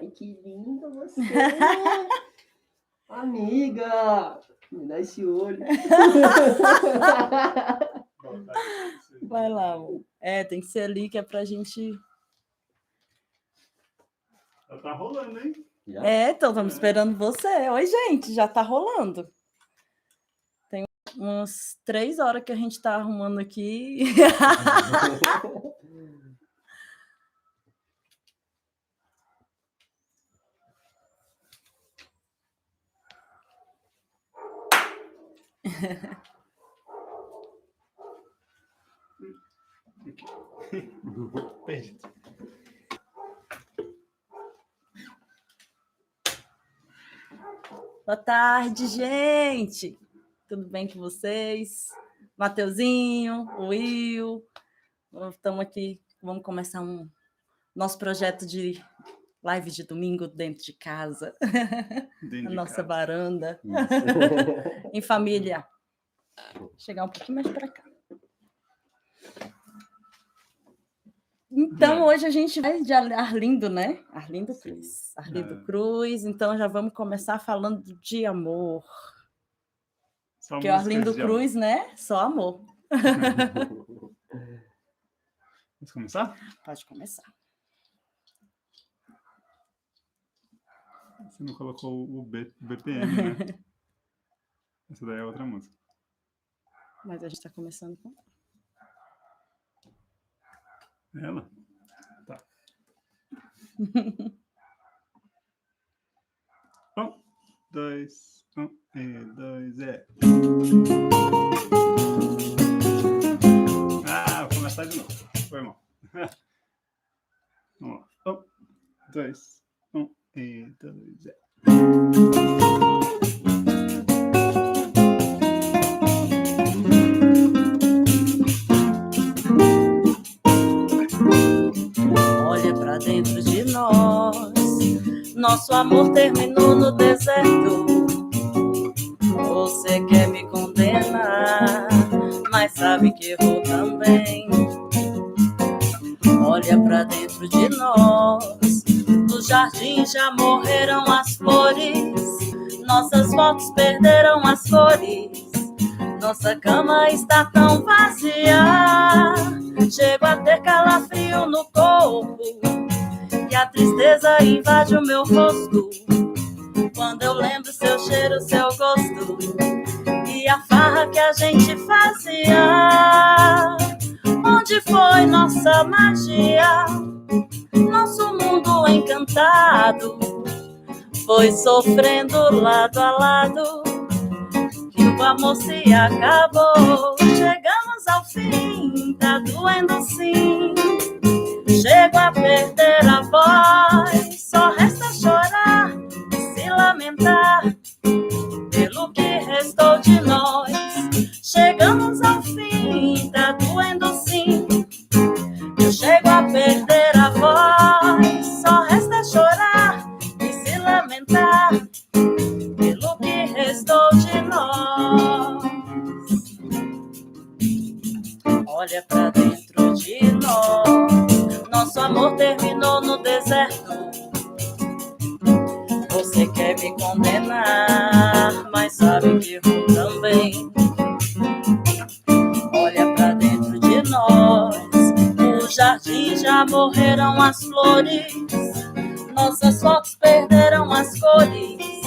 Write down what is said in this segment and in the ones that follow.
Ai, que lindo você! Amiga! Me dá esse olho. Vai lá, amor. Tem que ser ali que é pra gente... Já tá rolando, hein? Então estamos esperando você. Oi, gente, já tá rolando. Tem umas 3 horas que a gente tá arrumando aqui. Perdi. Boa tarde, gente. Tudo bem com vocês? Mateuzinho, Will. Estamos aqui, vamos começar nosso projeto de live de domingo dentro de casa. Dentro A de nossa casa. varanda. Em família. Vou chegar um pouquinho mais para cá. Então, hoje a gente vai de Arlindo, né? Arlindo Cruz. Arlindo Cruz. Então, já vamos começar falando de amor. Porque o Arlindo Cruz, né? Só amor. Vamos começar? Pode começar. Você não colocou o BPM, né? Essa daí é outra música. Mas a gente está começando com... Ela? Tá. 1, 2, 1 e 2, vou começar de novo. Foi mal. Vamos lá. 1, 2, 1 e 2, Olha pra dentro de nós, nosso amor terminou no deserto. Você quer me condenar, mas sabe que errou também. Olha pra dentro de nós, no jardim já morreram as flores, nossas fotos perderam as cores, nossa cama está tão vazia. Chego a ter calafrio no corpo e a tristeza invade o meu rosto quando eu lembro seu cheiro, seu gosto e a farra que a gente fazia. Onde foi nossa magia? Nosso mundo encantado foi sofrendo lado a lado que o amor se acabou. Chegamos ao fim, tá doendo sim. Chego a perder a voz, só resta chorar e se lamentar pelo que restou de nós. Chegamos ao fim, tá doendo sim. Eu chego a perder a voz, só resta chorar e se lamentar pelo que restou de nós. Olha pra dentro de nós, nosso amor terminou no deserto. Você quer me condenar, mas sabe que errou também. Olha pra dentro de nós, no jardim já morreram as flores, nossas fotos perderam as cores,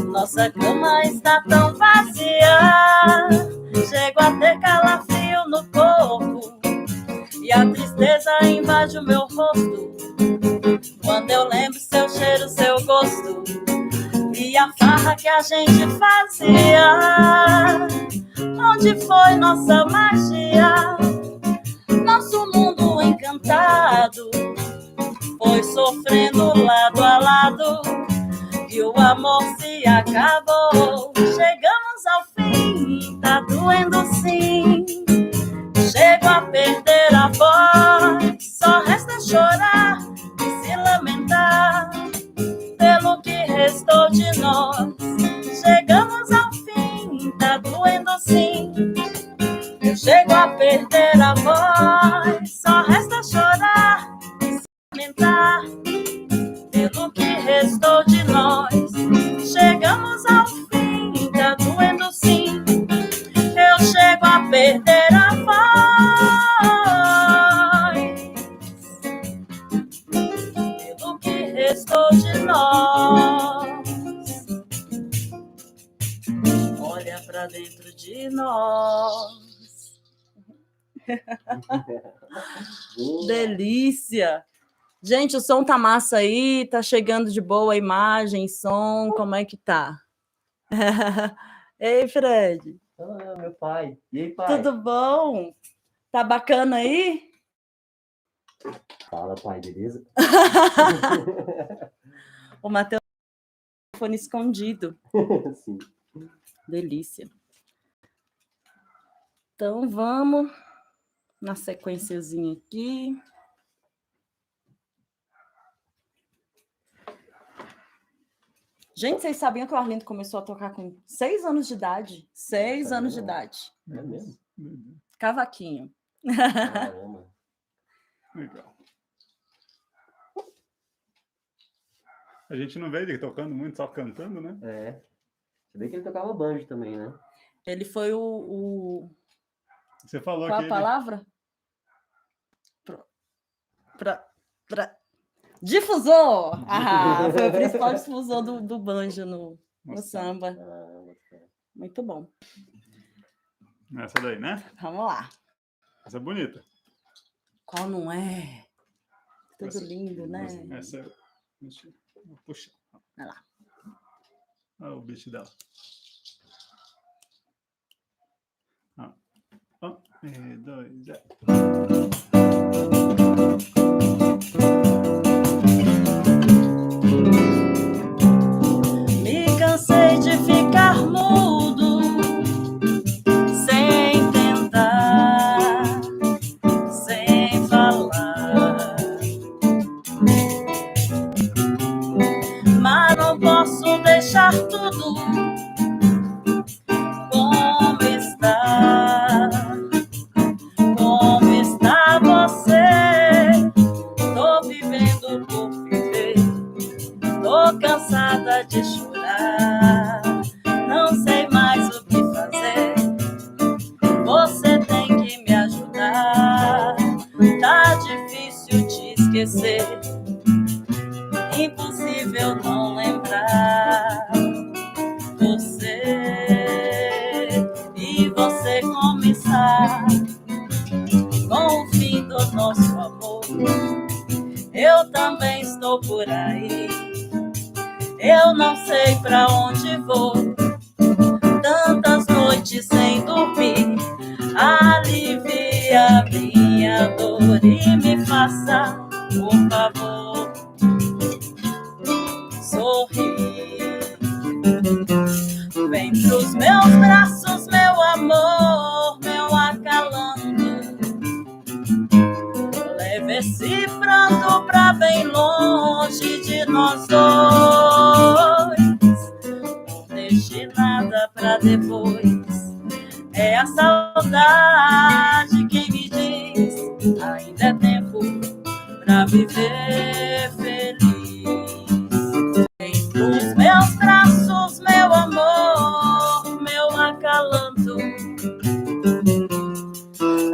nossa cama está tão vazia. Chego a ter calafrio no corpo e a tristeza invade o meu rosto quando eu lembro seu cheiro, seu gosto e a farra que a gente fazia. Onde foi nossa magia? Nosso mundo encantado foi sofrendo lado a lado e o amor se acabou. Chegamos ao fim, tá doendo sim. Chego a perder a voz, só resta chorar e se lamentar pelo que restou de nós. Chegamos ao fim, tá doendo sim. Eu chego a perder a voz, só resta chorar e se lamentar pelo que olha pra dentro de nós. Boa. Delícia! Gente, o som tá massa aí, tá chegando de boa a imagem, som, como é que tá? Ei, Fred, Ah, meu pai. E aí, pai? tudo bom? Tá bacana aí? Fala, pai, beleza? O Matheus tem o fone escondido. Sim. Delícia. Então, vamos na sequenciazinha aqui. Gente, vocês sabiam que o Arlindo começou a tocar com 6 anos de idade? 6 anos de idade. É mesmo? Cavaquinho. Caramba. Legal. A gente não vê ele tocando muito, só cantando, né? É. Você vê que ele tocava banjo também, né? Ele foi o... Você falou Qual que a palavra? Difusor! Ah, foi o principal difusor do banjo no samba. Muito bom. Essa daí, né? Vamos lá. Essa é bonita. Qual não é? Tudo Essa- lindo, né? Essa é... Deixa eu puxar. Vai lá. Olha o beat dela. Um, e dois, Me cansei de ficar mudo, sem tentar, sem falar. Mas não posso deixar tudo como está. Como está você? Tô vivendo por viver. Tô cansada de chorar, não sei mais o que fazer. Você tem que me ajudar. Tá difícil te esquecer, impossível não lembrar você. E você começar com o fim do nosso amor. Eu também estou por aí. Eu não sei pra onde vou. Tantas noites sem dormir. Alivia minha dor e me faça, por favor, sorrir. Vem pros meus braços, meu amor, meu acalanto. Leve esse pranto pra bem longe de nós dois. Não deixe nada pra depois. É a saudade quem me diz: ainda é tempo pra viver feliz. Vem pros meus braços, meu amor, meu acalanto.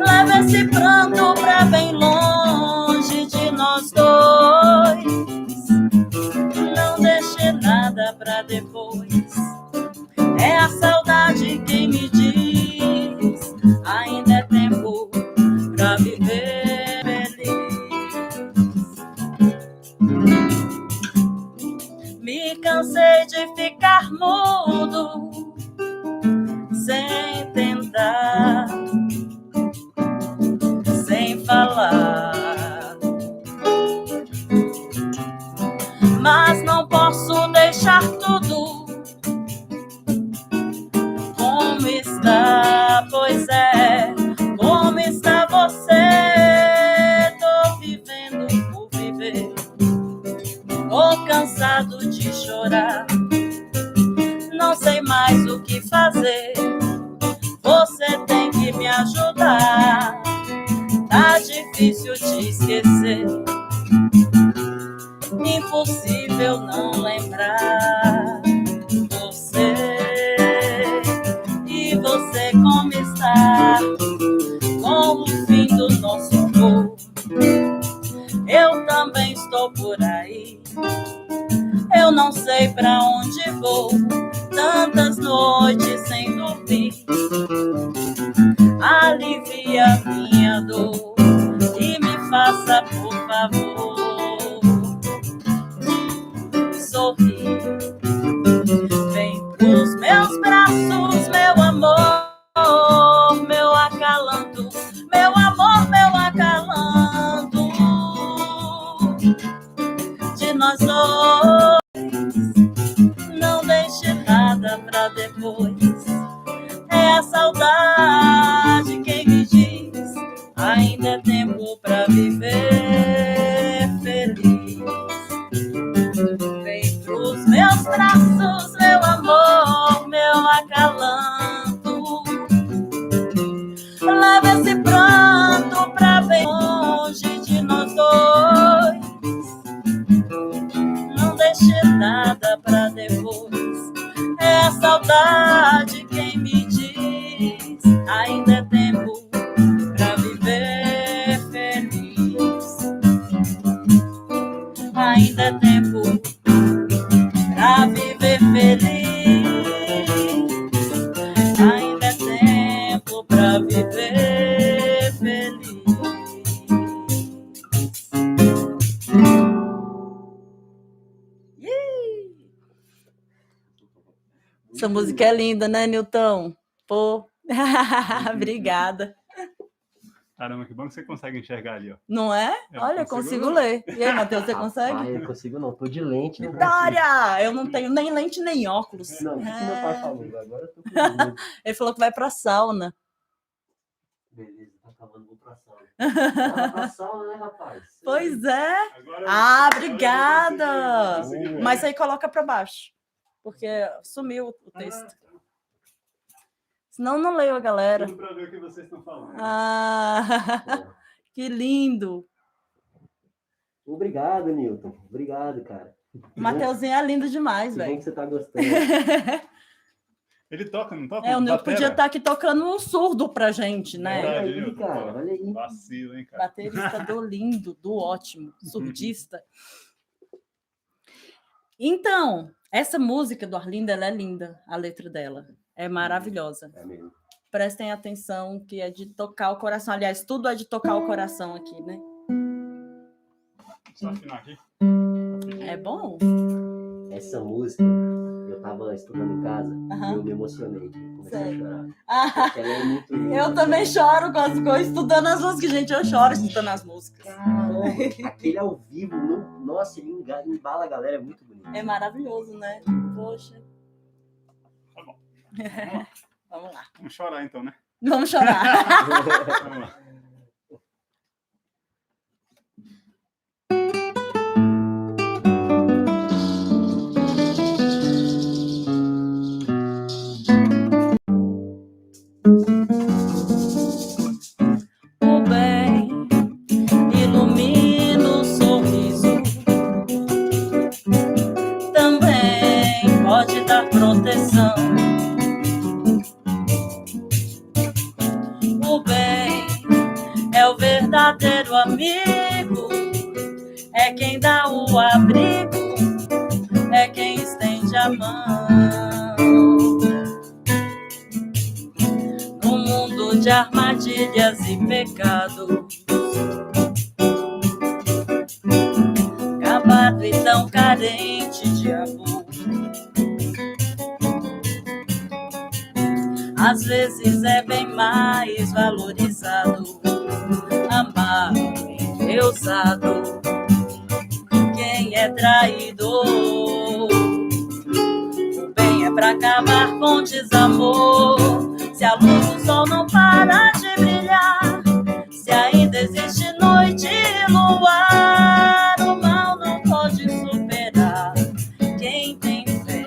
Leva esse pranto pra bem longe de nós dois. Não deixe nada pra depois. É a saudade quem me diz: ainda é tempo pra viver feliz. Me cansei de ficar mudo, sem tentar, sem falar. Mas não posso deixar tudo como está, pois é, como está você? Tô vivendo por viver, tô cansado de chorar, não sei mais o que fazer. Você tem que me ajudar, tá difícil te esquecer, impossível não lembrar você. E você como está, com o fim do nosso amor. Eu também estou por aí, eu não sei pra onde vou. Tantas noites sem dormir. ouvir. Alivia minha dor e me faça, por favor, sorrir. Vem pros meus braços, meu amor, meu acalanto, meu amor, meu acalanto. De nós dois, não deixe nada pra depois. É a saudade quem me diz, ainda é tempo pra viver feliz. Vem pros meus braços, meu amor, meu acalanto. Leva esse pranto pra bem longe de nós dois. Não deixe nada pra depois. É a saudade quem me diz, ainda é tempo pra viver feliz. Ainda é tempo pra viver feliz. Ainda é tempo pra viver feliz. Essa música é linda, né, Nilton? Pô, obrigada. Caramba, que bom que você consegue enxergar ali, ó. Não é? Eu Olha, eu consigo consigo ler. E aí, Matheus, você consegue? Ah, eu consigo não, tô de lente. Não consigo. Vitória! Eu não tenho nem lente nem óculos. Não, o que meu pai falou? Agora eu tô com medo. Ele falou que vai pra sauna. Beleza, tá acabando, vou pra sauna. Vai pra sauna, né, rapaz? Pois é. Agora, Ah, agora eu obrigada! vou conseguir ver. Mas aí coloca pra baixo. Porque sumiu o texto. Senão eu não leio a galera. Tudo pra ver o que vocês estão falando. Ah, Pô, que lindo. obrigado, Nilton. Obrigado, cara. O Mateuzinho é lindo demais, Que bom velho. que você tá gostando. Ele toca, não toca? É, o Nilton Batera? podia estar aqui tocando um surdo pra gente, né? Olha Verdade, aí, Nilton. cara, Pô, olha aí. Vacilo, hein, cara? Baterista do lindo, do ótimo, surdista. Então, essa música do Arlindo, ela é linda, a letra dela. É maravilhosa. É mesmo. Prestem atenção que é de tocar o coração. Aliás, tudo é de tocar o coração aqui, né? Só afinar aqui. É bom? Essa música, eu tava estudando em casa Aham. e eu me emocionei. Comecei a Sério? chorar. Ah, Porque ela é muito linda. eu também choro com as coisas, estudando as músicas. Gente, eu choro estudando as músicas. Caramba, aquele ao vivo, nossa, ele embala a galera, é muito bonito. É maravilhoso, né? Poxa. Tá bom. Vamos lá. Vamos lá. Vamos chorar então, né? Vamos chorar. Vamos lá. O bem ilumina o sorriso, também pode dar proteção. O bem é o verdadeiro amigo, é quem dá o abrigo, é quem estende a mão. No mundo de armadilhas e pecados, acabado e tão carente de amor, às vezes é bem mais valorizado, amado, endeusado, quem é traidor. O bem é pra acabar com desamor. Se a luz do sol não para de brilhar, se ainda existe noite e luar, o mal não pode superar. Quem tem fé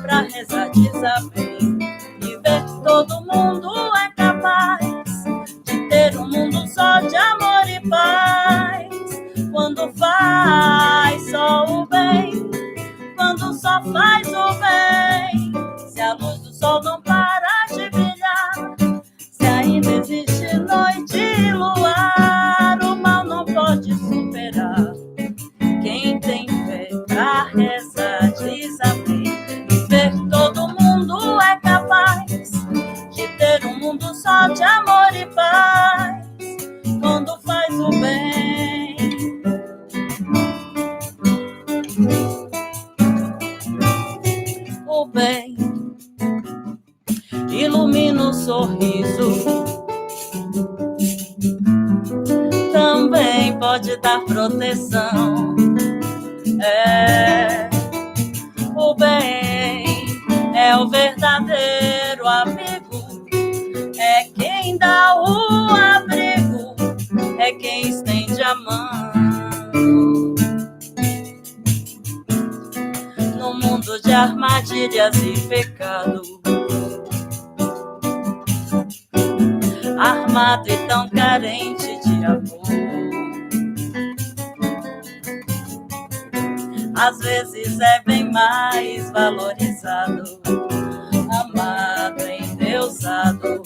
pra rezar diz amém e ver que todo mundo é capaz de ter um mundo só de amor e paz. Quando faz só o bem, quando só faz o bem, se a luz do sol não para de brilhar, se ainda existe noite e luar, o mal não pode superar. Quem tem fé pra rezar diz amém e ver que todo mundo é capaz só de amor e paz, quando faz o bem. O bem ilumina o sorriso, também pode dar proteção. O bem é o verdadeiro amigo, é quem dá o abrigo, é quem estende a mão. No mundo de armadilhas e pecado, armado e tão carente de amor, às vezes é bem mais valorizado, amado, endeusado,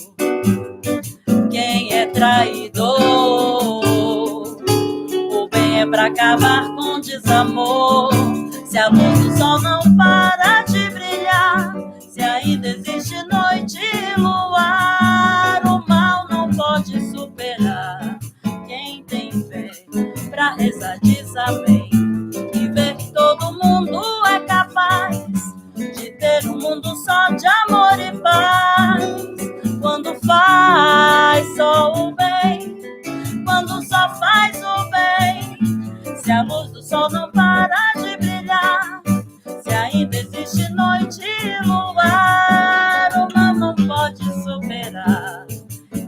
quem é traidor. O bem é pra acabar com desamor. Se a luz do sol não para de brilhar, se ainda existe noite e luar, o mal não pode superar. Quem tem fé pra rezar diz amém, e ver que todo mundo é capaz de ter um mundo só de amor e paz, quando faz só o bem, quando só faz o bem. Se a luz do sol não para de brilhar, se ainda existe noite e luar, o mal não pode superar.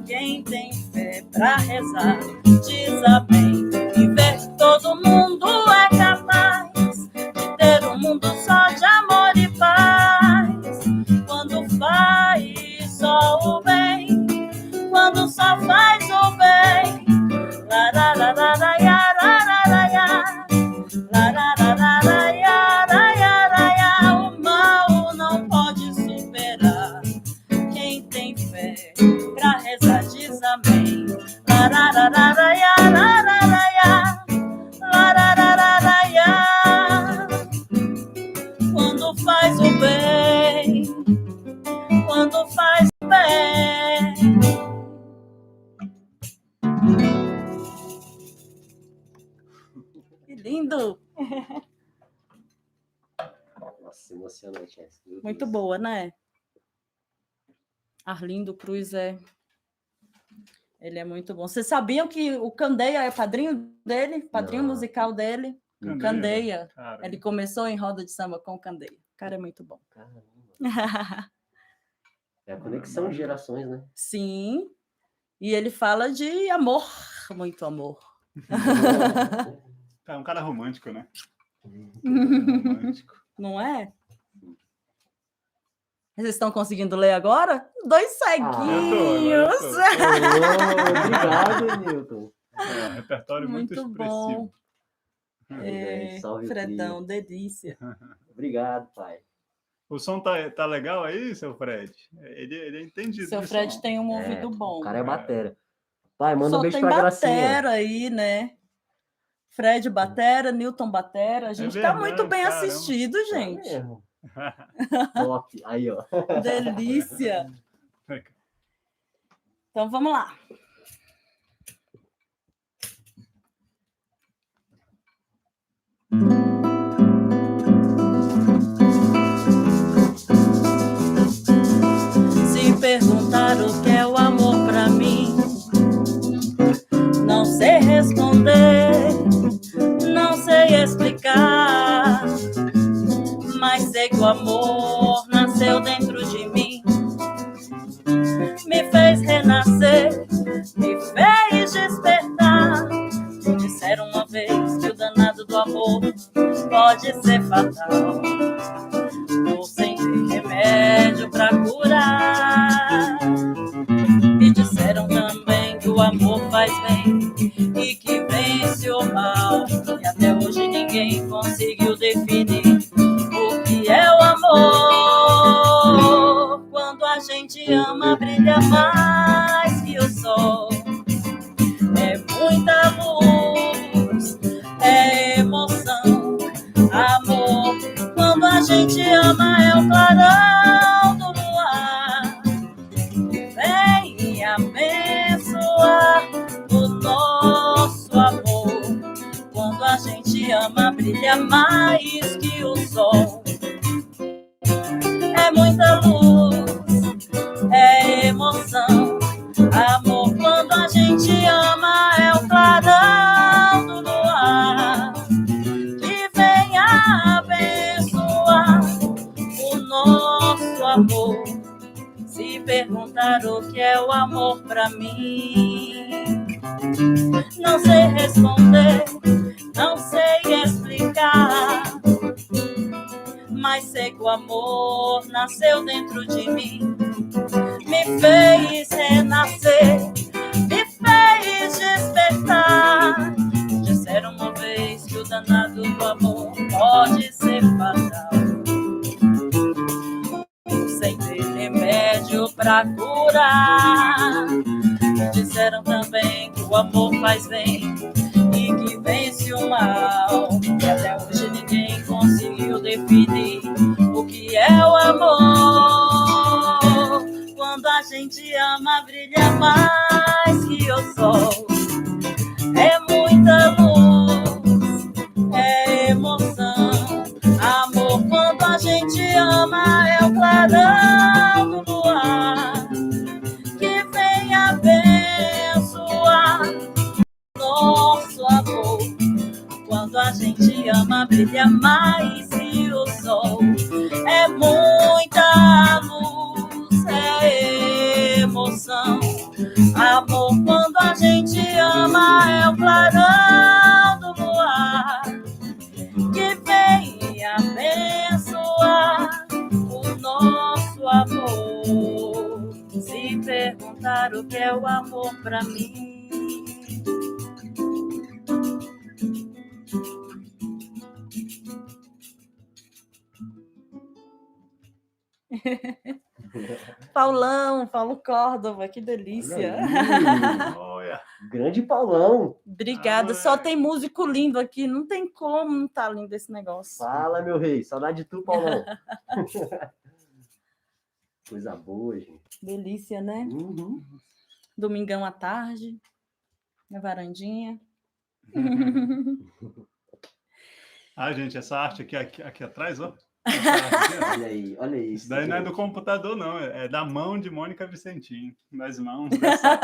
Quem tem fé pra rezar diz amém, e ver que todo mundo é capaz de ter um mundo só de amor e paz, quando faz só o bem, quando só faz o bem. La la la la la ya, la la la ya, la la la la la ya, la ya la ya. O mal não pode superar. Quem tem fé pra rezar diz amém. La la la la la ya, la la la ya, la la la la la ya. Quando faz o bem, quando faz o bem. Que lindo! Nossa, emocionante essa. Muito boa, né? Arlindo Cruz ele é muito bom. Vocês sabiam que o Candeia é padrinho dele? Padrinho Não. musical dele? Candeia. Candeia. Cara, Ele começou em roda de samba com Candeia. O cara é muito bom. Caramba. É a conexão de gerações, né? Sim. E ele fala de amor, muito amor. é um cara romântico, né? Romântico. Não é? Vocês estão conseguindo ler agora? 2 ceguinhos. Obrigado, Newton. Repertório muito expressivo. Salve, Fredão, delícia. Obrigado, pai. O som tá legal aí, seu Fred? Ele é entendido. Seu Fred tem um ouvido bom. O cara é batera. Pai, manda Só um beijo tem pra Gracinha. batera aí, né? Fred batera, Newton batera. A gente tá muito bem assistido, gente. É mesmo. Top. Aí, ó. Delícia. Então, vamos lá. Se perguntar o que é o amor pra mim, não sei responder, não sei explicar, mas sei que o amor nasceu dentro de mim, me fez renascer, me fez despertar. Me disseram uma vez que o danado do amor pode ser fatal, ou sem ter remédio pra curar. Me disseram também que o amor faz bem e que vence o mal, e até hoje ninguém conseguiu definir o que é o amor. Quando a gente ama, brilha mais que o sol. É muita luz, é emoção, amor. Quando a gente ama, é o clarão do luar. Vem brilha mais que o sol. É muita luz, é emoção. Amor, quando a gente ama, é o clarão do luar que vem abençoar o nosso amor. Se perguntar o que é o amor pra mim, não sei responder, não sei explicar, mas sei que o amor nasceu dentro de mim, me fez renascer, me fez despertar. Disseram uma vez que o danado do amor pode ser fatal, sem ter remédio pra curar. Disseram também que o amor faz bem e que vence o mal, e até hoje ninguém conseguiu definir o que é o amor. Quando a gente ama, brilha mais que o sol. É muita luz, é emoção. Amor, quando a gente ama, é o clarão do luar que vem abençoar nosso amor. Quando a gente ama, brilha mais que o sol. É muita luz, é emoção. Amor, quando a gente ama, é o clarão do luar que vem abençoar o nosso amor. Se perguntar o que é o amor pra mim, Paulão, Paulo Córdova, que delícia. Olha. Grande Paulão. Obrigada, só tem músico lindo aqui, não tem como não tá lindo esse negócio. Fala, meu rei. Saudade de tu, Paulão. Coisa boa, gente. Delícia, né? Uhum. Domingão à tarde, na varandinha. Ah, gente, essa arte aqui atrás, ó. Essa arte aqui, ó. Olha aí, olha isso. Isso daí não é gente. do computador, não. É da mão de Mônica Vicentim. Das mãos dessa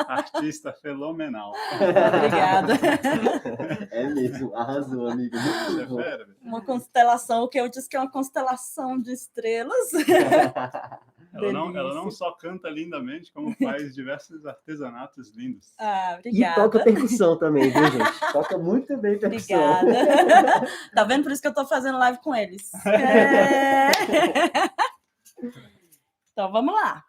artista fenomenal. Obrigada. É mesmo, arrasou, amigo. Muito Você é bom. fera, velho. Uma constelação, o que eu disse que é uma constelação de estrelas. Ela não Delícia. só canta lindamente, como faz diversos artesanatos lindos. Ah, E obrigada. toca percussão também, viu, gente? Toca muito bem percussão. Obrigada. Tá vendo? Por isso que eu tô fazendo live com eles. É. Então, vamos lá.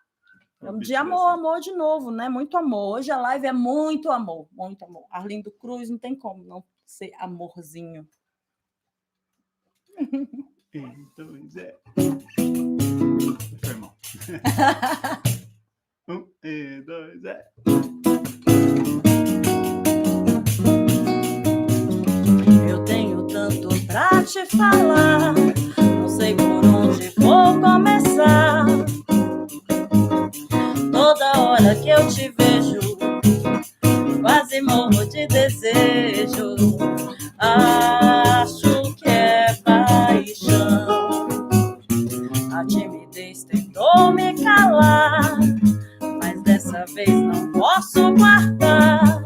Vamos de amor, amor de novo, né? Muito amor. Hoje a live é muito amor, muito amor. Arlindo Cruz, não tem como não ser amorzinho. 1, 2, é. Foi mal. 1 e 2, é. Eu tenho tanto pra te falar, não sei por onde vou começar. Toda hora que eu te vejo, quase morro de desejo. Acho que é paixão. A timidez tentou me calar, mas dessa vez não posso guardar.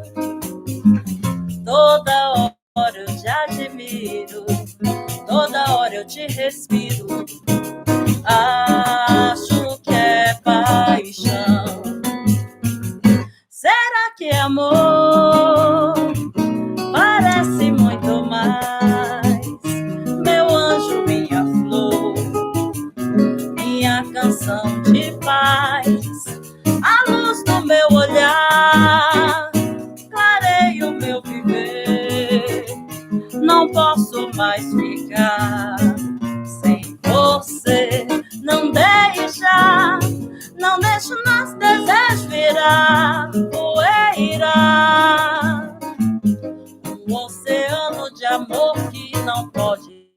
Toda hora eu te admiro, toda hora eu te respiro. Acho que é paixão. Será que é amor? Parece muito mais. Meu anjo, minha flor, minha canção de paz. A luz do meu olhar clareia o meu viver. Não posso mais ficar sem você. Não deixa nosso desejo virar poeira. Um oceano de amor que não pode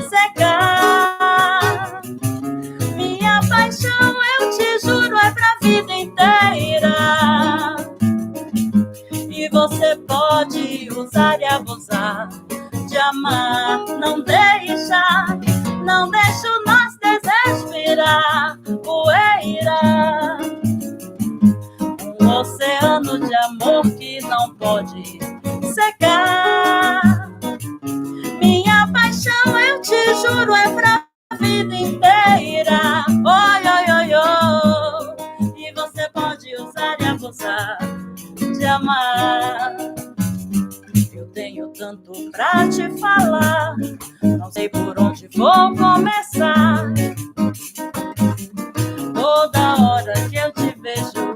secar. Minha paixão, eu te juro, é pra vida inteira. E você pode usar e abusar abusar, de amar. Eu tenho tanto pra te falar, não sei por onde vou começar. Toda hora que eu te vejo,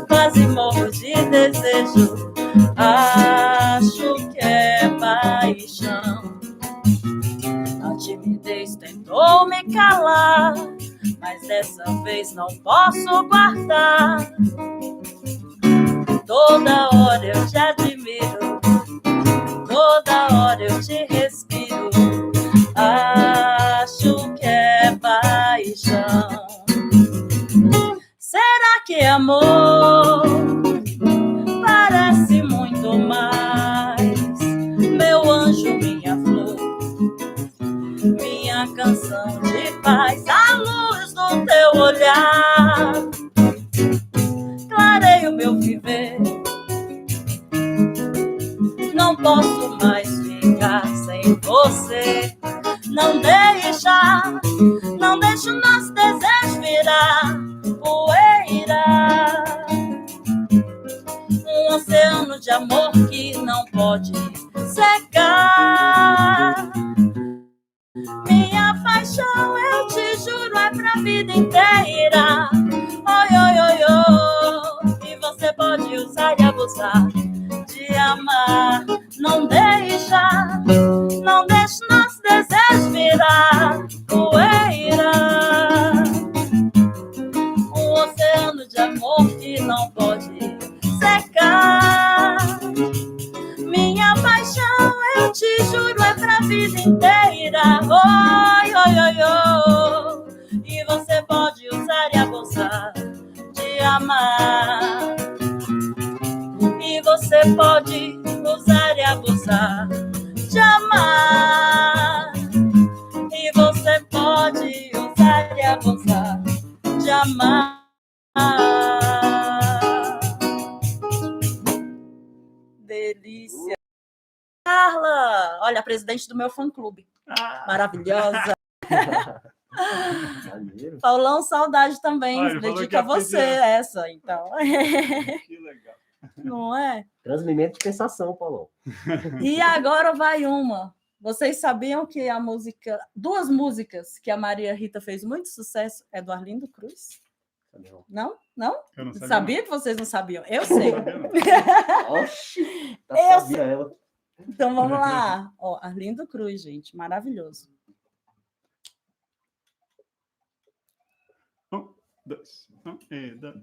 quase morro de desejo. Acho que é paixão. A timidez tentou me calar, mas dessa vez não posso guardar. Toda hora eu te admiro, toda hora eu te respiro. Acho que é paixão. Será que é amor? Parece muito mais. Meu anjo, minha flor, minha canção de paz, a luz do teu olhar clareia o meu viver. Não posso mais ficar sem você. Não deixe o nosso desejo virar poeira. Um oceano de amor que não pode secar. Minha paixão, eu te juro, é pra vida inteira. Oi, oi, oi, oi. E você pode usar e abusar, de amar. Não deixe nosso desejo virar poeira. Um oceano de amor que não pode secar. Minha paixão, eu te juro, é pra vida inteira. Oi, oi, oi, oi. E você pode usar e abusar, de amar. E você pode usar e abusar, de amar. E você pode usar e abusar, de amar. Delícia. Carla, olha, a presidente do meu fã-clube. Maravilhosa. Maneiro. Paulão, saudade também. Olha, ele falou dedica que a ia você pedir. essa, então. Que legal. Não é? Transmimento de pensação, Paulão. E agora vai uma. Vocês sabiam que a música, duas músicas que a Maria Rita fez muito sucesso é do Arlindo Cruz? Não. Não? Não? Eu não sabia. Sabia que vocês não sabiam? Eu sei. Oxi, tá Eu sabia ela. Então vamos lá. Ó, Arlindo Cruz, gente, maravilhoso. 1, 2, 1 e 2.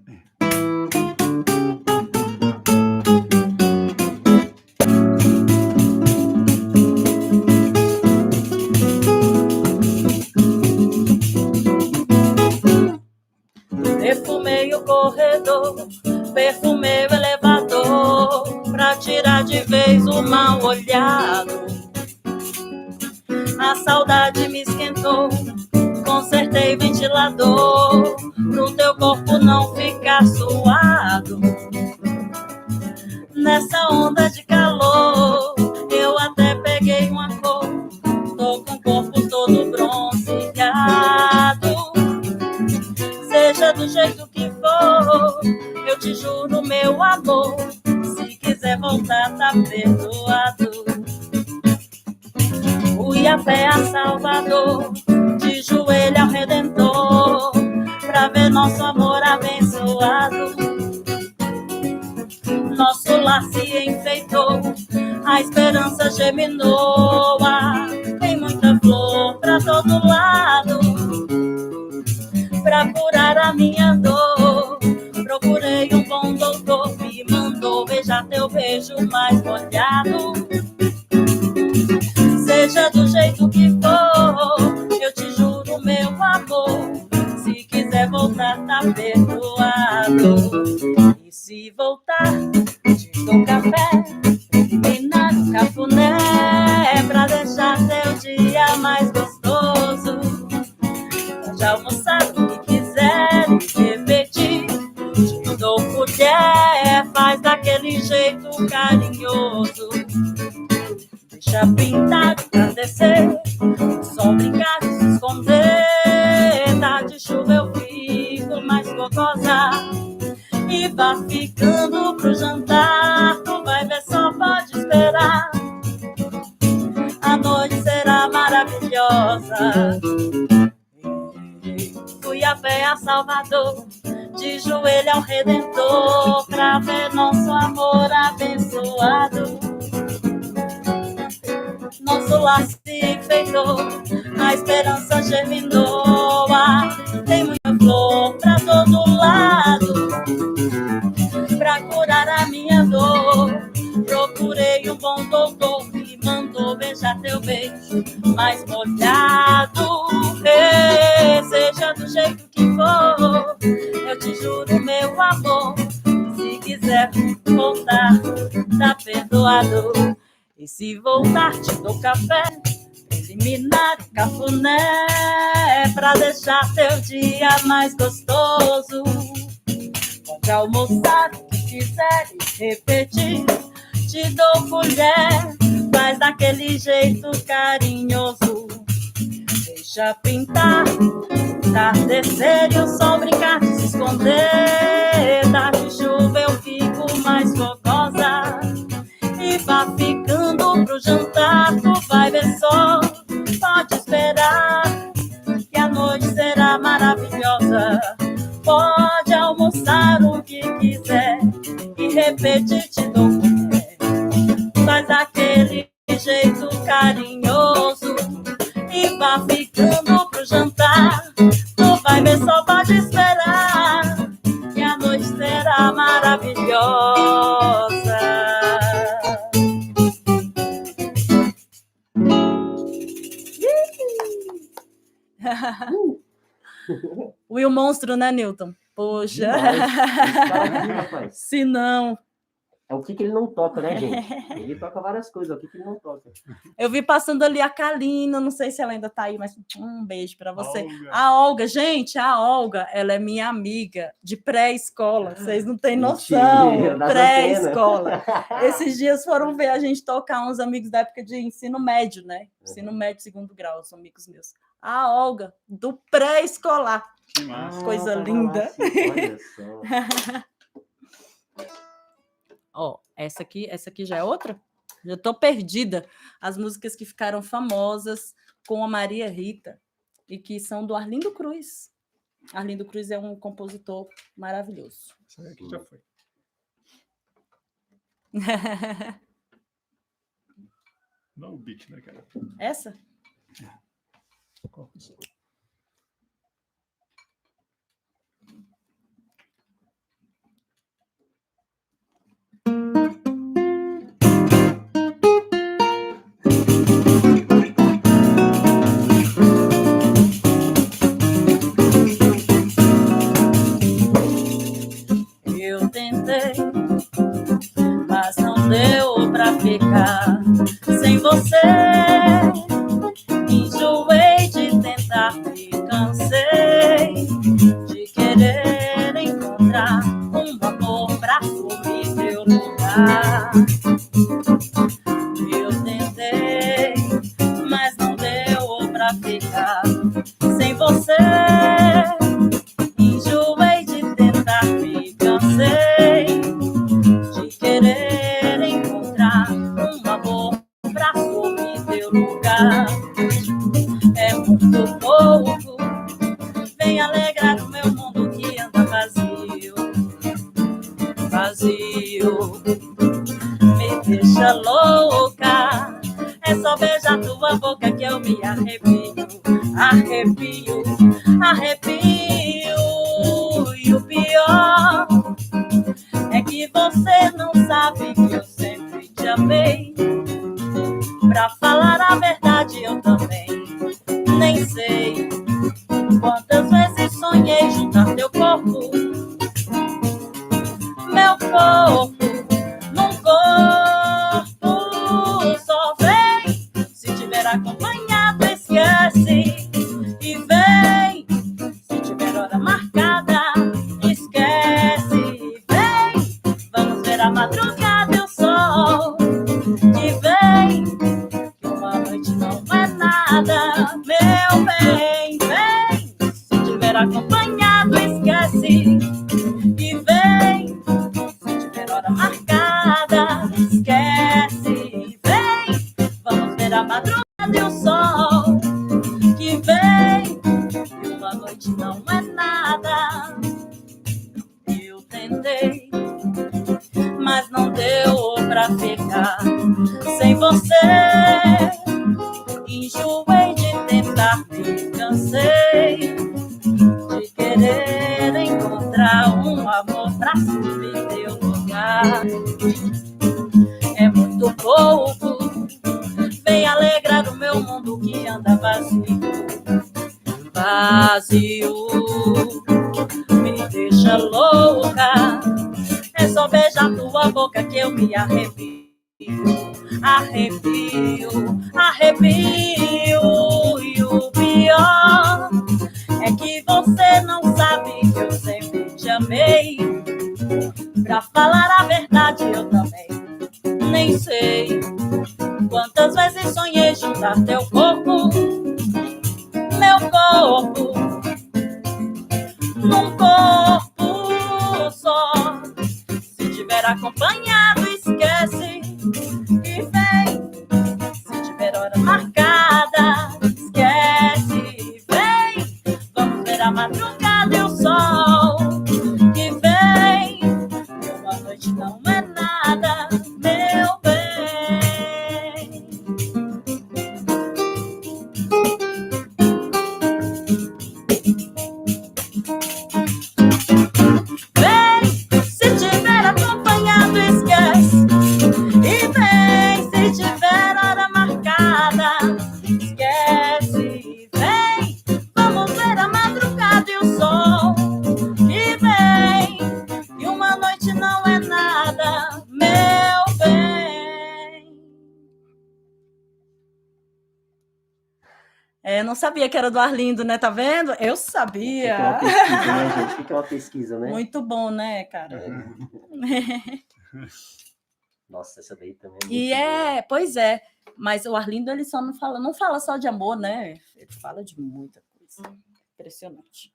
Perfumei o corredor, perfumei o elevador, pra tirar de vez o mal olhado. A saudade me esquentou, consertei ventilador, pro teu corpo não ficar suado. Nessa onda de calor, eu até peguei uma cor, tô com o corpo todo bronzeado. Seja do jeito que for, eu te juro, meu amor, se quiser voltar, tá perdoado. Fui a pé a Salvador, de joelho ao Redentor, pra ver nosso amor abençoado. Nosso lar se enfeitou, a esperança germinou, tem muita flor pra todo lado. Pra curar a minha dor, procurei um bom doutor, me mandou beijar teu beijo mais molhado. Seja do jeito que for, eu te juro, meu amor, se quiser voltar, tá perdoado. E se voltar, te dou café, vinagre, cafuné, pra deixar teu dia mais gostoso. Pode almoçar o que quiser e repetir, te dou colher, faz daquele jeito carinhoso. Deixa pintado pra descer, o sol brincar de se esconder. Tá de chuva eu fico mais gostosa, e vá ficando pro jantar. Tu vai ver, só pode esperar. A noite será maravilhosa. Fui a pé a Salvador, de joelho ao Redentor, pra ver nosso amor abençoado. Nosso lar se enfeitou, a esperança germinou. Tem muita flor pra todo lado, pra curar a minha dor. Procurei um bom doutor que mandou beijar teu beijo mais molhado. Seja do jeito que for, eu te juro, meu amor, se quiser voltar, tá perdoado. E se voltar, te dou café, eliminar o cafuné, pra deixar teu dia mais gostoso. Pode almoçar o que quiser e repetir, te dou colher, mas daquele jeito carinhoso. Deixa pintar, tardecer e o sol brincar de se esconder. Da chuva eu fico mais fogosa, e vá ficando pro jantar. Tu vai ver só, pode esperar, que a noite será maravilhosa. Pode almoçar o que quiser e repetir, te dou colher, mas daquele jeito carinhoso. E vá ficando pro jantar. Tu vai ver, só pode esperar, que a noite será maravilhosa. Will Monstro, né, Newton? Poxa. Rapaz. Se não. É o que ele não toca, né, gente? Ele toca várias coisas, o que ele não toca. Eu vi passando ali a Kalina, não sei se ela ainda tá aí, mas um beijo para você. Olga. A Olga, gente, a Olga, ela é minha amiga de pré-escola. Vocês não têm noção. Mentira, das Pré-escola. Esses dias foram ver a gente tocar uns amigos da época de ensino médio, né? Ensino médio, 2º grau, são amigos meus. A Olga, do pré-escolar. Que massa. Coisa tava linda. lá, assim, olha só. Ó, essa aqui já é outra? Já tô perdida. As músicas que ficaram famosas com a Maria Rita e que são do Arlindo Cruz. Arlindo Cruz é um compositor maravilhoso. Isso aí aqui já foi. Não o beat, né, cara? Essa? Qual que é isso? Eu tentei, mas não deu pra ficar sem você. Enjoei de tentar, me cansei de querer encontrar um amor pra subir teu lugar. Eu tentei, mas não deu pra ficar sem você. Enjoei de tentar, me cansei de querer encontrar um amor pra subir teu lugar. É muito pouco, vem alegrar o meu mundo que anda vazio, vazio. Me deixa louca, é só beijar tua boca que eu me arrepio, arrepio, arrepio. E o pior é que você não sabe que eu sempre te amei. Pra falar a verdade eu também nem sei quantas vezes sonhei juntar teu corpo, meu corpo, num corpo só. Vem, se tiver acompanhado esquece, e vem, se tiver hora marcada esquece. Vem, vamos ver a madrugada e o sol, e vem, que uma noite não é nada, meu bem. Vem, se tiver acompanhado esquece, e vem, Eu tentei, mas não deu pra ficar sem você. Enjoei de tentar, me cansei de querer encontrar um amor pra assumir teu lugar. É muito pouco, vem alegrar o meu mundo que anda vazio. Vazio, me deixa louca. É só beijar tua boca que eu me arrepio. Arrepio, arrepio. E o pior é que você não sabe que eu sempre te amei. Pra falar a verdade eu também nem sei quantas vezes sonhei juntar teu corpo, meu corpo, num corpo só. Se tiver acompanhado, esquece e vem. Se tiver hora marcada, esquece e vem. Vamos ver a madrugada e o sol que vem. E uma noite não é nada, meu bem. Vem, se tiver acompanhado, esquece e vem. Se tiver hora marcada, esquece e vem. Vamos ver a madrugada e o sol que vem. E uma noite não é nada, meu bem. Não sabia que era do Arlindo, né? Tá vendo? Eu Fica uma sabia. pesquisa, né, gente? Fica uma pesquisa, né? Muito bom, né, cara? Nossa, essa daí também é muito E boa. pois é. Mas o Arlindo, ele só não fala só de amor, né? Ele fala de muita coisa. Impressionante.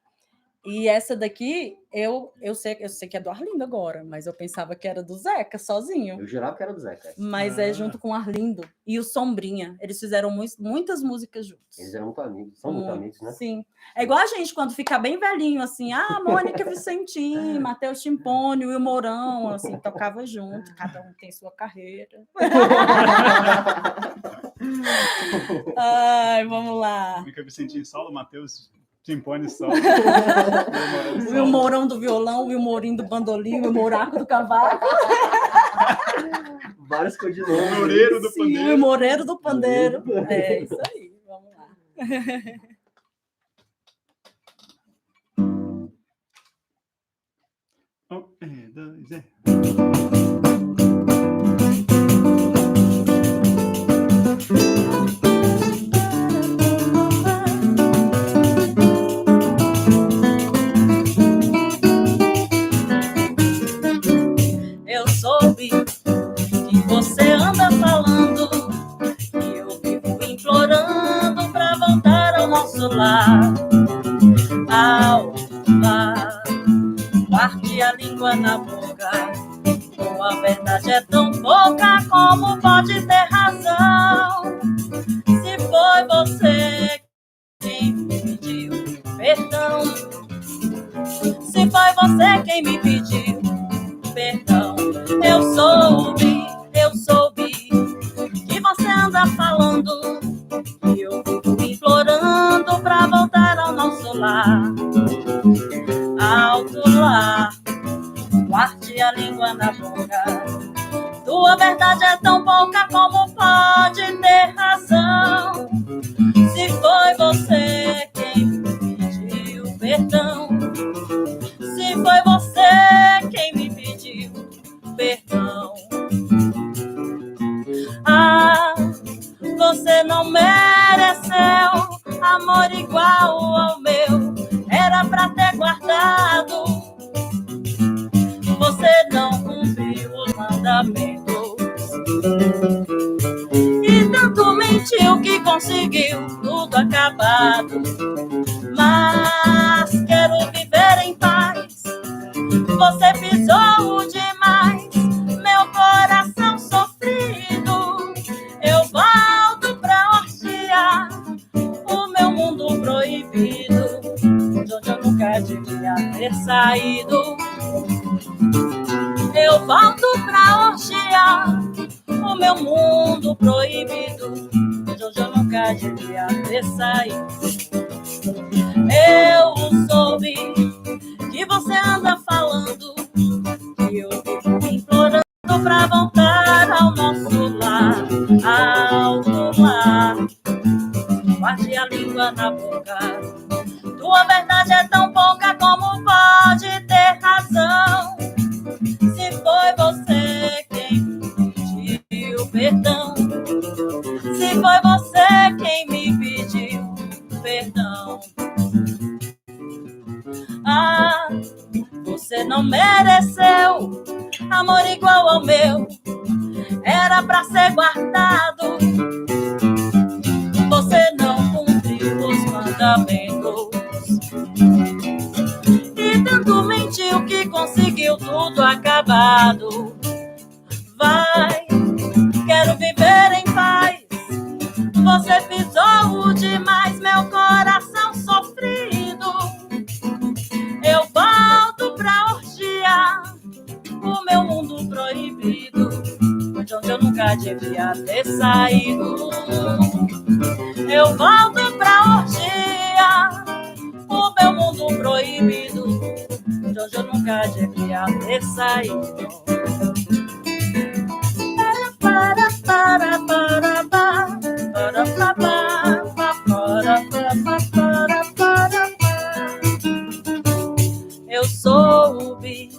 E essa daqui, eu sei que é do Arlindo agora, mas eu pensava que era do Zeca, sozinho. Eu jurava que era do Zeca. Mas é junto com o Arlindo e o Sombrinha. Eles fizeram muitas músicas juntos. Eles eram muito amigos, são muito amigos, né? Sim. É igual a gente, quando fica bem velhinho, assim, Mônica Vicentim, Matheus Timpone, Will Mourão, assim, tocava junto, cada um tem sua carreira. Ai, vamos lá. Mônica Vicentim solo, Matheus Timpone solo. O Will Mourão do violão, o Will Mourinho do bandolim, o Will Mouraco do cavaco. Vários O codinomes. Loureiro do Sim, o Will Pandeiro. Moreiro do pandeiro. É isso aí, vamos lá. Dois, é. Eu soube que você anda falando e eu vivo implorando pra voltar ao nosso lar. Ao lar, guarde a língua na boca. Com a verdade é tão pouca, como pode ter razão? Se foi você quem me pediu perdão, se foi você quem me pediu perdão, eu soube que você anda falando e eu vivo implorando pra voltar ao nosso lar. Alto lá, guarde a língua na boca. Tua verdade é tão pouca, como pode ter razão? Se foi você quem me pediu perdão, se foi você quem me pediu perdão. Você não mereceu amor igual ao meu, era pra ter guardado. Você não cumpriu os mandamentos e tanto mentiu que conseguiu tudo acabado. Mas quero viver em paz. Você pisou demais meu coração sofrido. Eu volto pra orgiar o meu mundo proibido, de onde eu nunca devia ter saído. Eu volto pra orgiar o meu mundo proibido, de onde eu nunca devia ter saído. Eu soube que você anda falando, que eu vivo implorando pra voltar ao nosso lar, ao lar. Guarde a língua na boca, tua verdade é tão pouca, como pode ter razão? Se foi você quem pediu perdão, se foi você quem me pediu perdão. Ah, você não mereceu amor igual ao meu, era pra ser guardado. Você não cumpriu os mandamentos e tanto mentiu que conseguiu tudo acabado. Vai, quero viver em paz. Você pisou demais meu coração sofrido. Eu volto pra orgiar o meu mundo proibido, de onde eu nunca devia ter saído. Eu volto pra orgiar o meu mundo proibido, de onde eu nunca devia ter saído. Eu soube.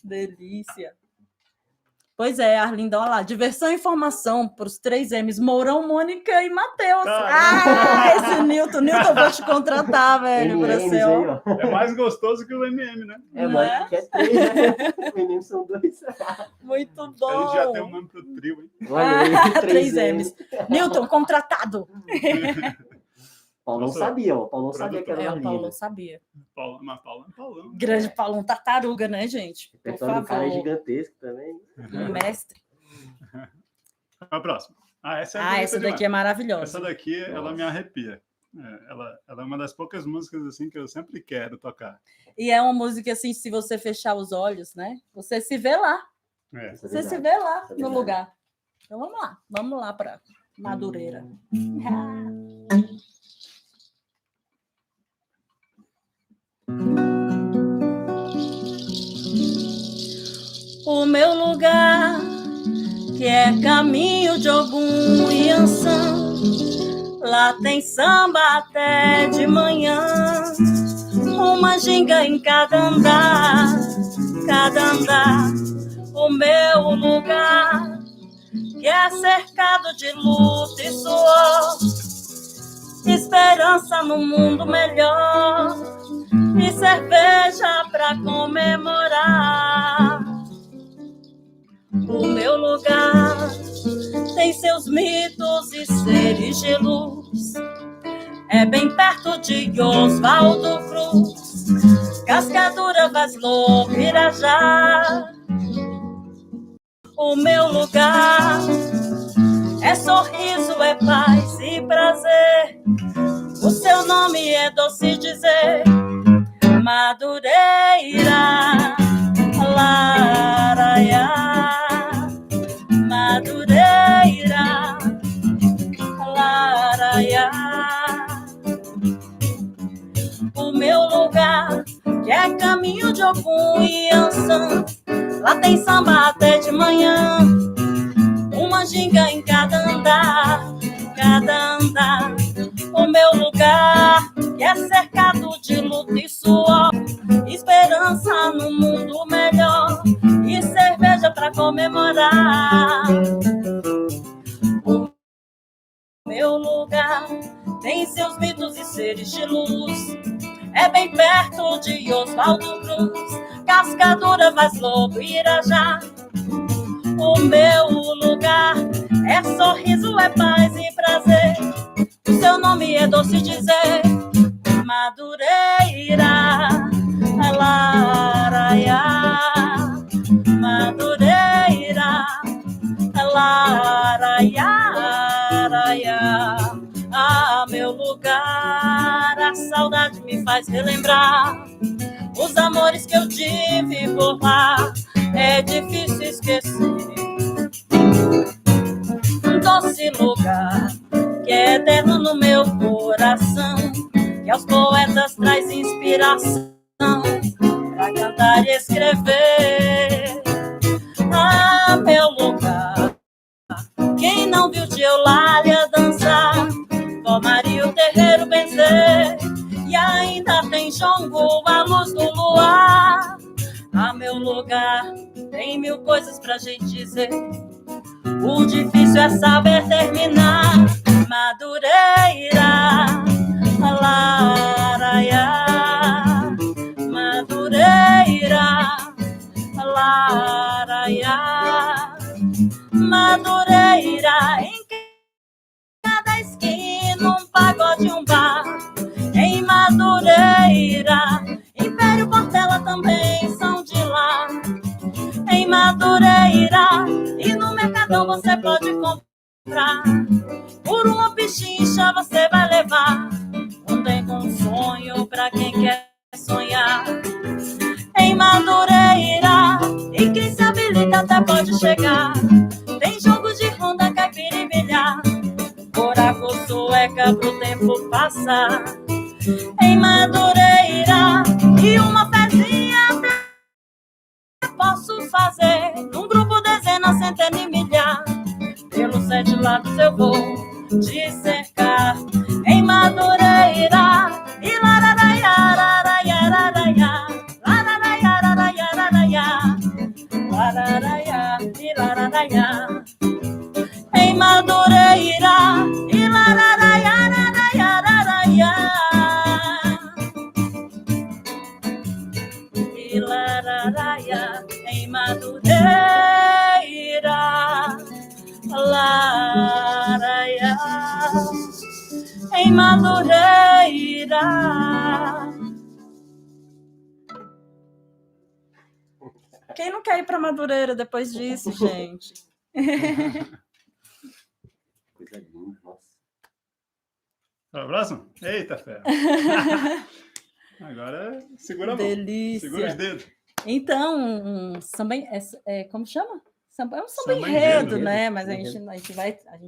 Delícia. Pois é, Arlindo, olha lá, diversão e informação para os 3 M's, Mourão, Mônica e Matheus. Ah, esse Newton, eu vou te contratar, velho, para ser, ó. É mais gostoso que o MM, né? É, mas que é 3, né? Os meninos são 2. Muito bom. A gente já tem um nome pro trio, hein? Olha aí, 3 M's. Newton, contratado. Paulão sabia, ó. Paulão sabia que era É, uma o Paulão linda. sabia. Mas Paulão é Paulão. Grande Paulão, tartaruga, né, gente? O Por pessoal do cara é favor. gigantesco também. Um mestre. A próxima. Essa é Ah, bonita essa daqui demais. é maravilhosa. Essa daqui, ela Nossa. me arrepia. Ela é uma das poucas músicas assim que eu sempre quero tocar. E é uma música assim, se você fechar os olhos, né? Você se vê lá. É. Isso é Você se verdade. vê lá Isso é no verdade. lugar. Então vamos lá para Madureira. O meu lugar, que é caminho de Ogum e Ançã, lá tem samba até de manhã, uma ginga em cada andar, o meu lugar, que é cercado de luta e suor, esperança no mundo melhor e cerveja pra comemorar. O meu lugar tem seus mitos e seres de luz, é bem perto de Oswaldo Cruz, Cascadura, Vaz Lobo, Irajá. O meu lugar é sorriso, é paz e prazer, o seu nome é doce dizer, Madureira, Laraiá, Madureira, Laraiá. O meu lugar, que é caminho de Ogum e Ançã, lá tem samba até de manhã, uma ginga em cada andar. O meu lugar, que é cercado de luta e suor, esperança no mundo melhor e cerveja pra comemorar. O meu lugar tem seus mitos e seres de luz, é bem perto de Oswaldo Cruz, Cascadura, Vaz Lobo, Irajá. O meu lugar é sorriso, é paz e prazer, o seu nome é doce dizer, Madureira, Laraiá, Madureira, Laraiá, Araiá. Ah, meu lugar A saudade me faz relembrar os amores que eu tive por lá. É difícil esquecer um doce lugar que é eterno no meu coração, que aos poetas traz inspiração pra cantar e escrever. Ah, meu lugar, quem não viu de Eulália dançar, formaria o terreiro benzer, e ainda tem jongo, a luz do luar. Ah, meu lugar, tem mil coisas pra gente dizer, o difícil é saber terminar. Madureira, laraiá, Madureira, laraiá, Madureira, em cada esquina um pagode, um bar. Em Madureira, Império, Portela também são de lá. Em Madureira e no Mercadão você pode comprar. Por uma pichincha você vai levar um tempo, um sonho pra quem quer sonhar. Em Madureira, e quem se habilita até pode chegar. Tem jogo de ronda, caipira e bilhar, buraco, sueca pro tempo passar. Em Madureira, e uma pezinha posso fazer num grupo, dezena, centena e milhar. Pelos 7 lados eu vou te cercar. Em Madureira, e lararaiá, lararaiá, lararaiá, lararaiá, lararaiá, lararaiá, e lararaiá. Em Madureira, e lararaiá, lararaiá, lararaiá, e lararaiá. Em Madureira, laraiá, em Madureira. Quem não quer ir para Madureira depois disso, gente? Coisa linda, nossa. Para o próximo? Eita, fera. Agora segura a mão. Delícia. Segura os dedos. Então, samba, como chama? É um samba Samba enredo, enredo, né? Mas a gente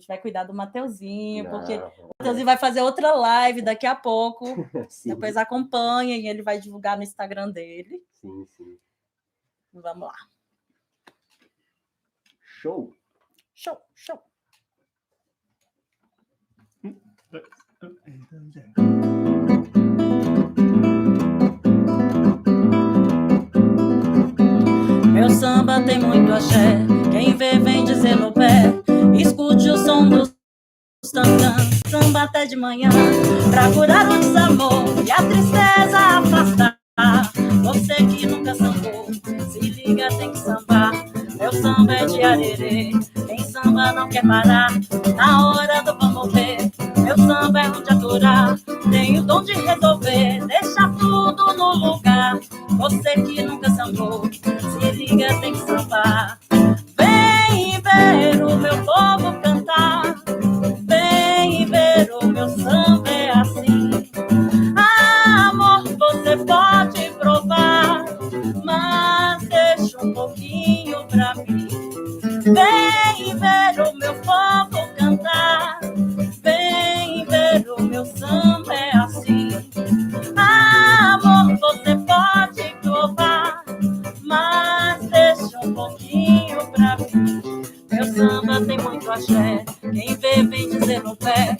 vai cuidar do Mateuzinho, porque o Mateuzinho vai fazer outra live daqui a pouco. Sim. Depois acompanhem, ele vai divulgar no Instagram dele. Sim, sim. Vamos lá. Show. Show, show. Meu samba tem muito axé, quem vê vem dizer no pé. Escute o som dos tantã, samba até de manhã, pra curar o desamor e a tristeza afastar. Você que nunca sambou, se liga, tem que sambar. Meu samba é de arerê, quem samba não quer parar. Na hora do vamos ver, meu samba é um de aturar. Tem o dom de resolver, deixa tudo no lugar. Você que nunca sambou, se liga, tem que sambar. Vem ver o meu povo cantar, vem ver o meu samba é assim. Amor, você pode provar, mas deixa um pouquinho pra mim. Vem ver o meu povo cantar, vem ver o meu samba é assim. Amor, você pode provar, mas deixa um pouquinho pra mim. Meu samba tem muito axé, quem vê vem dizer no pé.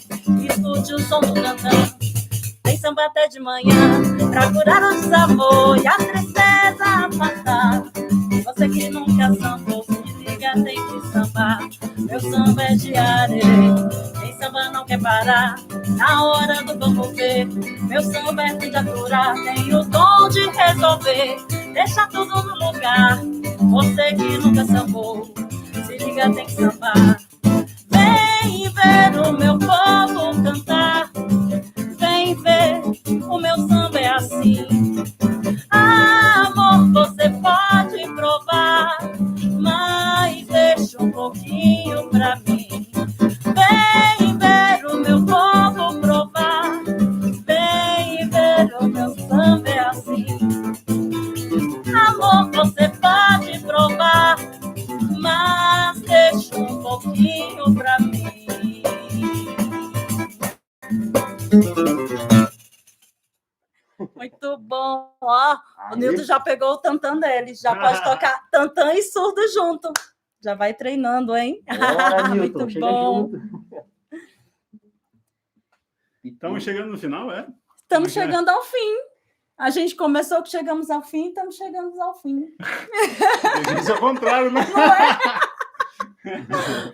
Escute o som do cantão, tem samba até de manhã, pra curar o desamor e a tristeza afastar. Você que nunca sambou, se liga, tem que sambar. Meu samba é de arerê, quem samba não quer parar. Na hora do vamos ver, meu samba é de aturar. Tem o dom de resolver, deixa tudo no lugar. Você que nunca sambou, se liga, tem que sambar. Vem ver o meu povo cantar, vem ver, o meu samba é assim. Amor, você pode provar, mas deixa um pouquinho pra mim. Vem ver o meu povo provar, Muito bom. Ó, o Aí, Nilton já pegou o tantã dele. Já pode tocar tantã e surdo junto. Já vai treinando, hein? bora, Nilton, Muito chega bom. junto. Estamos chegando no final, é? Estamos chegando ao fim. A gente começou que chegamos ao fim, estamos chegando ao fim. Isso é o contrário, né?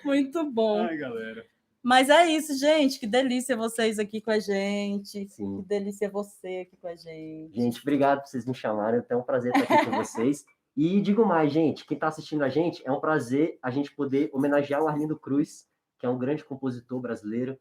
Muito bom. Ai, galera. Mas é isso, gente. Que delícia vocês aqui com a gente. Sim. Que delícia você aqui com a gente. Gente, obrigado por vocês me chamarem. É um prazer estar aqui com vocês. E digo mais, gente, quem está assistindo a gente, é um prazer a gente poder homenagear o Arlindo Cruz, que é um grande compositor brasileiro,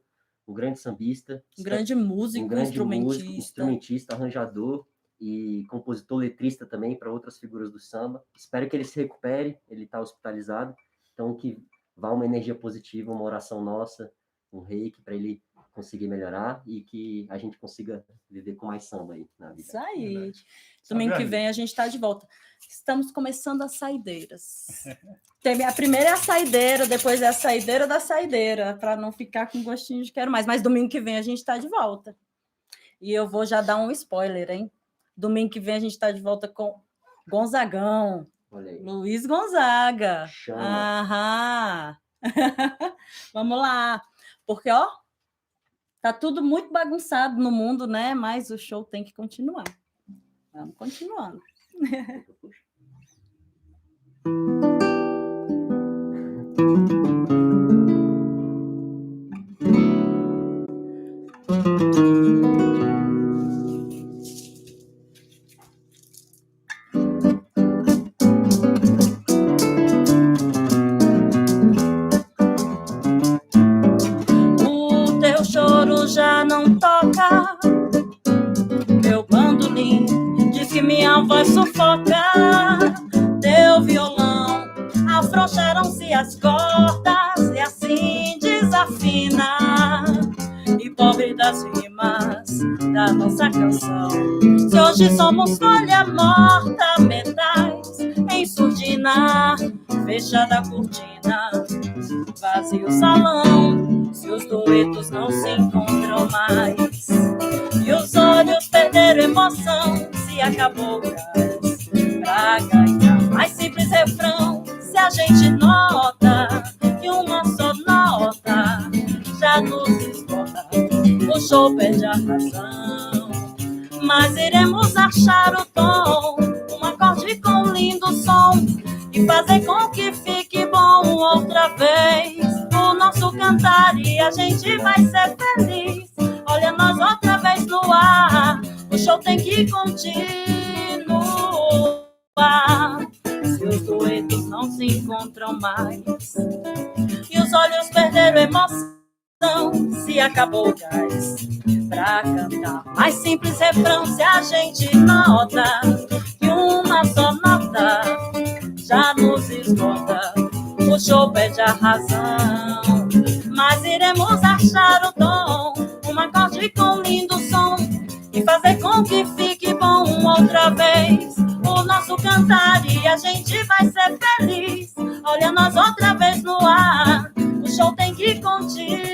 um grande sambista. Um grande músico, instrumentista, arranjador e compositor letrista também para outras figuras do samba. Espero que ele se recupere, ele está hospitalizado. Então, que vá uma energia positiva, uma oração nossa, um reiki para ele conseguir melhorar e que a gente consiga viver com mais samba aí na vida. Isso aí. Verdade. Domingo que vem a gente está de volta. Estamos começando as saideiras. A primeira é a saideira, depois é a saideira da saideira, para não ficar com gostinho de quero mais. Mas domingo que vem a gente está de volta. E eu vou já dar um spoiler, hein? Domingo que vem a gente está de volta com Gonzagão. Olha aí. Luiz Gonzaga. Chama. Aham. Vamos lá. Porque, ó, tá tudo muito bagunçado no mundo, né? Mas o show tem que continuar. Vamos continuando. O teu choro já não toca, meu bandolim diz que minha voz sufoca. Teu violão, afrouxaram-se as cordas e assim desafina. E pobre das rimas da nossa canção, se hoje somos folha morta, metais em surdina, fechada a cortina, vazio o salão, se os duetos não se encontram mais. E os olhos perderam emoção, se acabou o gás pra ganhar mais simples refrão. Se a gente nota que uma só nota já nos esgota, o show perde a razão. Mas iremos achar o tom, um acorde com lindo som, e fazer com que fique bom outra vez o nosso cantar, e a gente vai ser feliz. Olha nós outra vez no ar, o show tem que continuar. Se os duetos não se encontram mais e os olhos perderam emoção, se acabou o gás pra cantar mais simples refrão. Se a gente nota que uma só nota já nos esgota, o show perde a razão. Mas iremos achar o tom, um acorde com lindo som, e fazer com que fique bom outra vez o nosso cantar, e a gente vai ser feliz. Olha nós outra vez no ar, o show tem que continuar.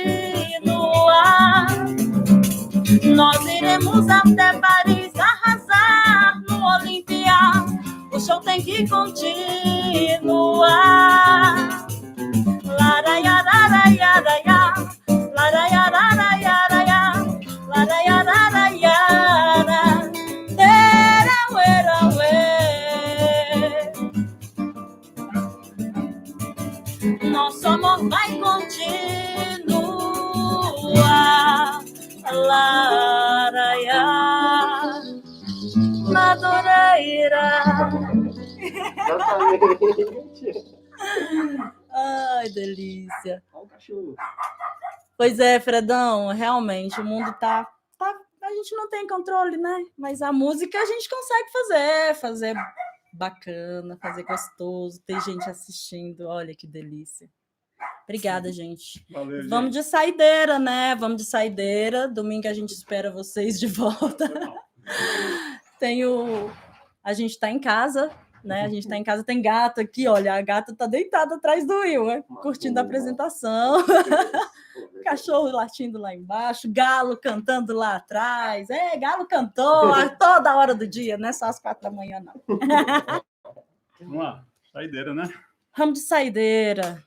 Nós iremos até Paris arrasar no Olímpia, o show tem que continuar. Laraiararaiaraia, laraiararaiaraia, laraiararaiara, terauerauê. Nosso amor vai continuar. Laraiá, Madureira. Exatamente. Ai, delícia. Pois é, Fredão, realmente, o mundo tá... A gente não tem controle, né? Mas a música a gente consegue fazer bacana, fazer gostoso, ter gente assistindo, olha que delícia. Obrigada, gente. Valeu, Vamos de saideira, né? Vamos de saideira. Domingo a gente espera vocês de volta. A gente tá em casa, né? A gente tá em casa, tem gato aqui, olha, a gata tá deitada atrás do Will, né? Curtindo a apresentação. Cachorro latindo lá embaixo, galo cantando lá atrás. Galo cantou a toda hora do dia, não é só às 4 da manhã, não. Vamos lá, saideira, né? Vamos de saideira.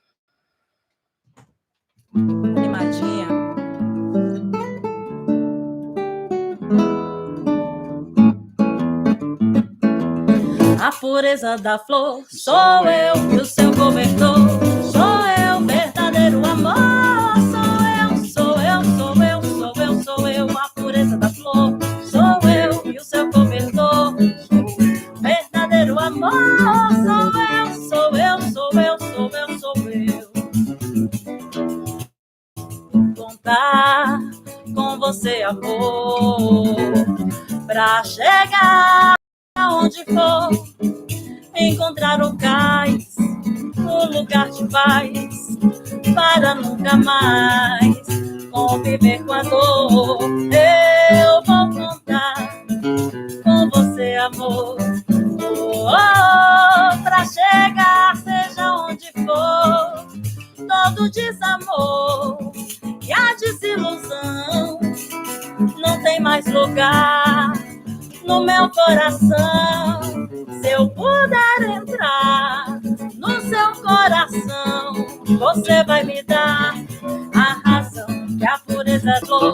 Animadinha. A pureza da flor sou eu e o seu cobertor. Sou eu, verdadeiro amor. Sou eu. A pureza da flor sou eu e o seu cobertor. Verdadeiro amor. Sou eu. Contar com você, amor, pra chegar aonde for, encontrar o cais, um lugar de paz, para nunca mais conviver com a dor. Eu vou contar com você, amor, pra chegar, seja onde for, todo desamor e a desilusão não tem mais lugar no meu coração. Se eu puder entrar no seu coração, você vai me dar a razão que a pureza é dor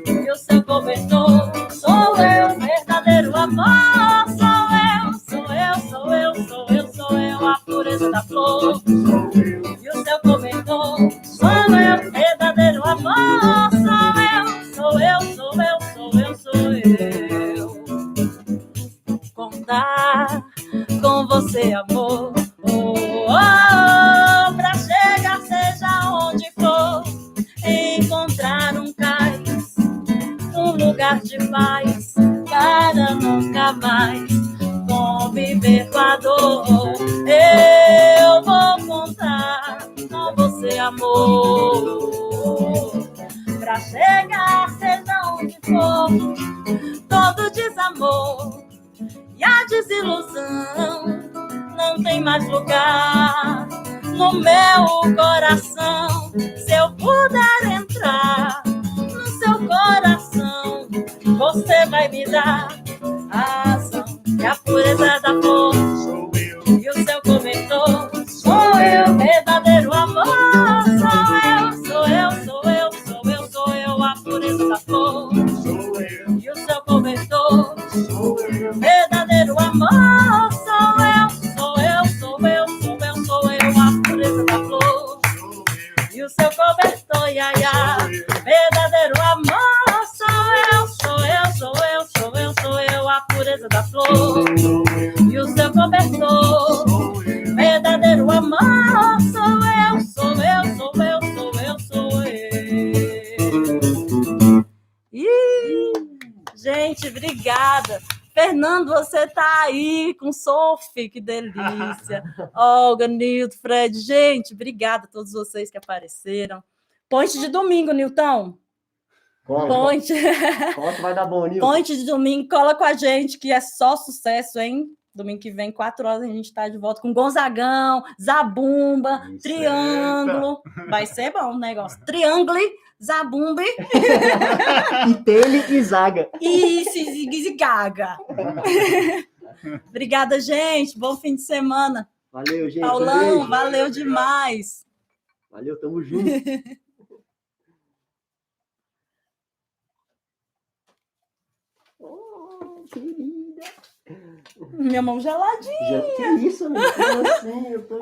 e o seu cobertor sou eu, verdadeiro amor. Sou eu, a pureza da flor e o seu cobertor sou eu, verdadeiro amor. Sou eu. Contar com você, amor, pra chegar, seja onde for, encontrar um cais, um lugar de paz, para nunca mais conviver com a dor. Eu vou contar com você, amor, pra chegar, seja onde for, todo desamor e a desilusão não tem mais lugar no meu coração. Se eu puder entrar no seu coração, você vai me dar a razão que a pureza da flor e o seu cobertor sou eu, verdadeiro amor. Sou eu, a pureza da flor e o seu cobertor verdadeiro amor. Sou eu, a pureza da flor e o seu cobertor, verdadeiro amor. Sou eu, a pureza da flor e o seu cobertor, verdadeiro amor. Sou eu. Gente, obrigada. Fernando, você tá aí com Sophie, que delícia. Olga, Nilton, Fred, gente, obrigada a todos vocês que apareceram. Ponte de domingo, Nilton. Ponte. Vai dar bom, Nilton. Ponte de domingo, cola com a gente, que é só sucesso, hein? Domingo que vem, 4 horas, a gente tá de volta com Gonzagão, Zabumba, Triângulo. Vai ser bom o negócio. Triângulo, Zabumba. E Tele e Zaga. E Gaga. Obrigada, gente. Bom fim de semana. Valeu, gente. Paulão, valeu demais. Valeu, tamo junto. Que linda. Minha mão geladinha. Que isso, amigo? Como assim? Eu tô...